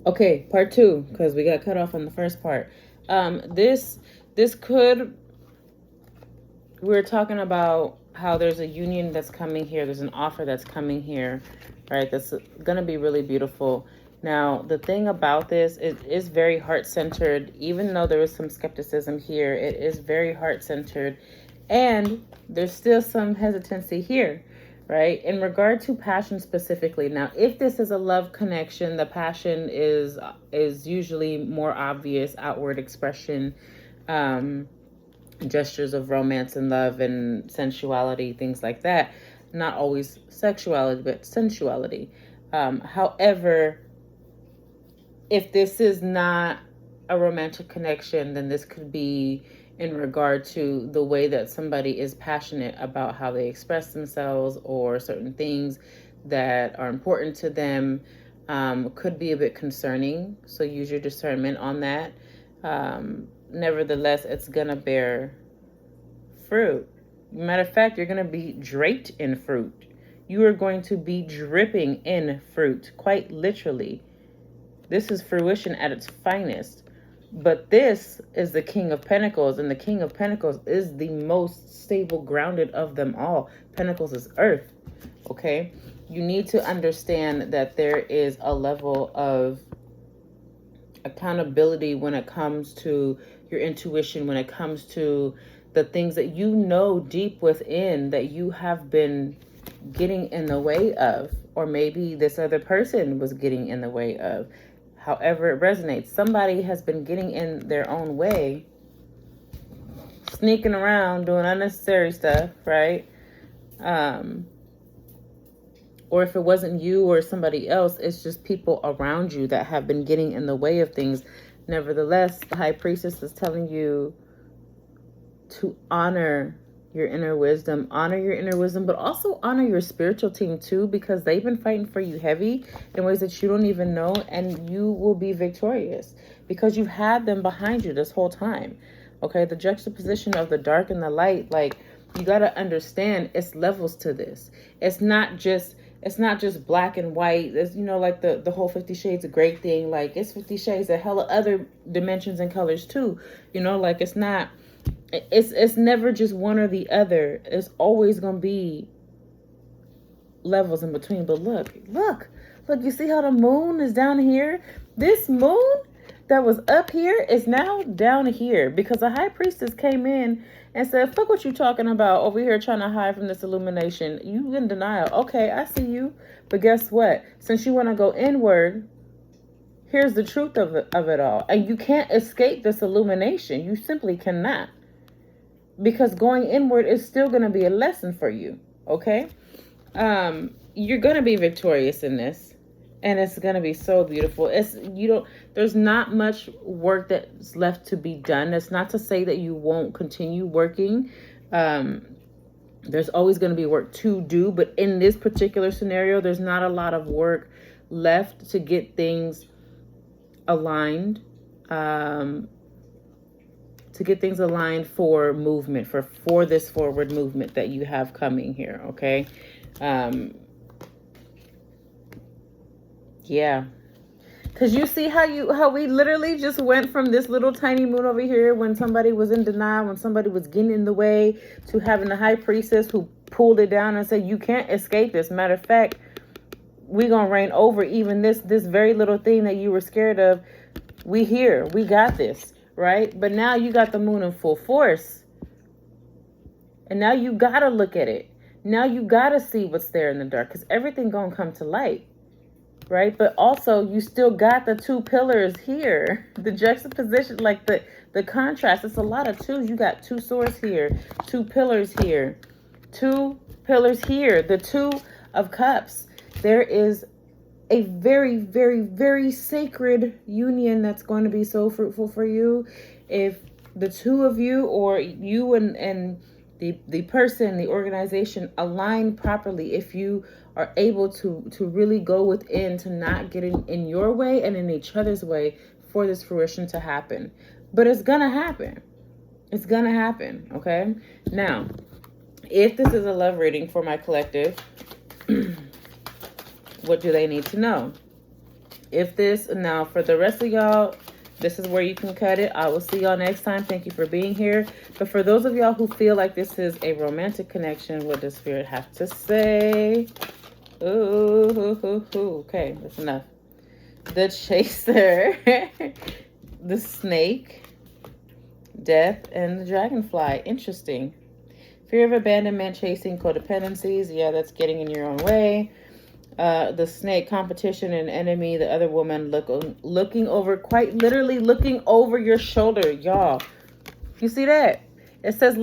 Okay, part two, because we got cut off on the first part. This could, we're talking about how there's a union that's coming here. There's an offer that's coming here, right? That's going to be really beautiful. Now, the thing about this, it is very heart-centered. Even though there is some skepticism here, it is very heart-centered. And there's still some hesitancy here, right? In regard to passion specifically. Now, if this is a love connection, the passion is usually more obvious outward expression, gestures of romance and love and sensuality, things like that. Not always sexuality, but sensuality. However, if this is not a romantic connection, then this could be in regard to the way that somebody is passionate about how they express themselves or certain things that are important to them. Could be a bit concerning. So use your discernment on that. Nevertheless, it's gonna bear fruit. Matter of fact, you're gonna be draped in fruit. You are going to be dripping in fruit, quite literally. This is fruition at its finest. But this is the King of Pentacles, and the King of Pentacles is the most stable, grounded of them all. Pentacles is earth, okay? You need to understand that there is a level of accountability when it comes to your intuition, when it comes to the things that you know deep within that you have been getting in the way of, or maybe this other person was getting in the way of. However it resonates, somebody has been getting in their own way, sneaking around, doing unnecessary stuff, right? Or if it wasn't you or somebody else, it's just people around you that have been getting in the way of things. Nevertheless, the High Priestess is telling you to honor your inner wisdom, but also honor your spiritual team too, because they've been fighting for you heavy in ways that you don't even know, and you will be victorious because you've had them behind you this whole time. Okay, the juxtaposition of the dark and the light, like, you got to understand it's levels to this. It's not just black and white. It's, like the whole 50 Shades of Grey thing. Like, it's 50 Shades of hella other dimensions and colors too. Like, it's never just one or the other. It's always going to be levels in between. But look, you see how the moon is down here? This moon that was up here is now down here because the High Priestess came in and said, fuck what you talking about over here trying to hide from this illumination. You in denial. Okay, I see you. But guess what? Since you want to go inward, here's the truth of it all. And you can't escape this illumination. You simply cannot. Because going inward is still going to be a lesson for you. Okay? You're going to be victorious in this. And it's going to be so beautiful. There's not much work that's left to be done. That's not to say that you won't continue working. There's always going to be work to do. But in this particular scenario, there's not a lot of work left to get things aligned. For movement, for this forward movement that you have coming here. Okay. Yeah, because you see how we literally just went from this little tiny moon over here when somebody was in denial, when somebody was getting in the way, to having the High Priestess who pulled it down and said, you can't escape this. Matter of fact, we're going to reign over even this very little thing that you were scared of. We got this, right? But now you got the moon in full force. And now you got to look at it. Now you got to see what's there in the dark, because everything going to come to light. Right? But also you still got the two pillars here, the juxtaposition, like the contrast. It's a lot of twos. You got two swords here, two pillars here, the Two of Cups. There is a very, very, very sacred union that's going to be so fruitful for you. If the two of you, or you and the person, the organization, align properly, if you are able to really go within, to not get in your way and in each other's way for this fruition to happen. But it's gonna happen. It's gonna happen, okay? Now, if this is a love reading for my collective, what do they need to know? If this, now for the rest of y'all, this is where you can cut it. I will see y'all next time. Thank you for being here. But for those of y'all who feel like this is a romantic connection, what does Spirit have to say? Ooh, okay, that's enough. The Chaser, the Snake, Death, and the Dragonfly. Interesting. Fear of abandonment, chasing codependencies. Yeah, that's getting in your own way. The Snake, competition and enemy. The other woman looking over, quite literally looking over your shoulder. Y'all, you see that? It says